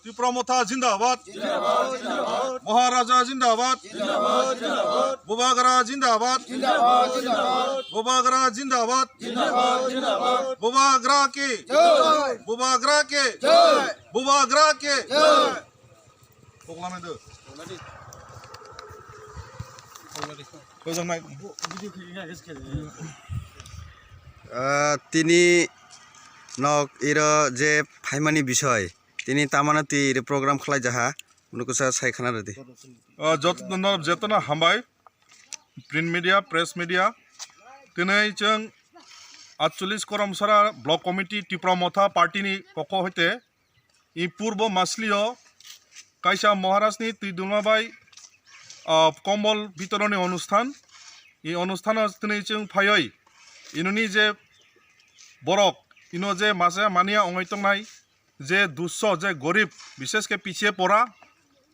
त्रिपुरा मोथा जिंदाबाद महाराजा जिंदाबाद बुबागरा जिंदाबाद बुबागरा जिंदाबाद बुबागरा के बुबागरा के बुबागरा के তিনি নক এর যে ফাইমানি বিষয় তিনি তামানাতি প্রোগ্রাম খালাই যাহা উনকুসা সাইখানা রেদি जेतना हामबाय प्रिंट मीडिया प्रेस मीडिया दिनै जों 48 करमसारा ब्लक कमिटी त्रिपुरा मोथा पार्टी पक्ष हते इ पूर्व मासलियो कायसा महाराजनि तुइदुमाबाई कम्बल वितरणी अनुष्ठान इ अनुष्ठान दिनै जों फायै इनुनि जे बरक इनो जे मासे मानिया अंगैतंनाय जे दुस्स जे गरीब विशेष के पिछे पड़ा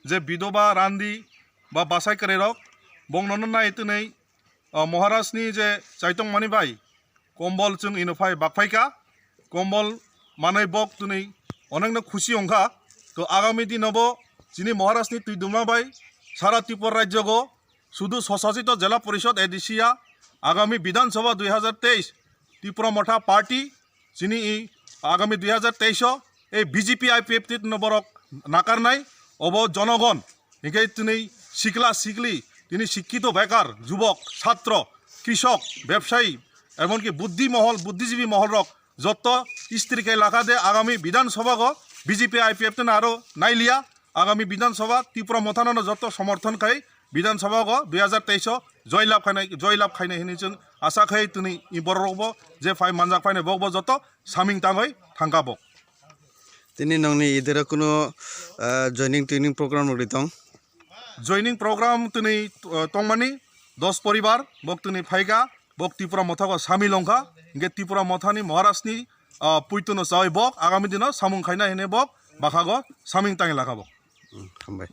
जे विधवा रान्दी बा बासाय करेरक बंगनन नायतनै महाराजनि जे चाइतं मानिबाय कम्बल जों इनफाय बाकफायका कम्बल मानै बक दिनै अनेकनो खुशी अंखा तो आगामी दिनबो जिनि महाराजनि तुइदुमाबाय सारा त्रिपुरा राज्यगो शुधु स्वशासित जिला परिषद एडिसिया आगामी विधानसभा 2023 त्रिपुरा मोठा पार्टी जिनि आगामी 2023 এই বিজেপি আইপিএফ নবরক নাকারনাই অব জনগণ এখানে তিনি শিকলা শিকলি তিনি শিক্ষিত বেকার যুবক ছাত্র কৃষক ব্যবসায়ী এমনকি বুদ্ধিজীবী মহলরক যত স্ত্রীকে লাখা দে আগামী বিধানসভা বিজেপি আইপিএফ আরো নাইলিয়া আগামী বিধানসভা ত্রিপুরা মথানো যত সমর্থন খাই বিধানসভা 2023 জয়লাভ খাইনে হিনি जों আশা খাই তিনি ই বড় যে ফাই মানজাক ফাইনে বক যত সামিং তাঙ্গই থাঙ্কাবক তিনি নংনি ইদের কোনো জয়নিং টুইনিং প্রোগ্রাম রইতং জয়নিং প্রোগ্রাম তিনি তংমানি 10 পরিবার বক তিনি ফাইকা বক ত্রিপুরা মথাগো সামি লংকা গে ত্রিপুরা মথানি মহারাজনি পুইতনো চাই বক আগামী দিন সামুং খাইনা হেনে বক বাখাগো সামিং তাঙ্গি লাগাবো হামবাই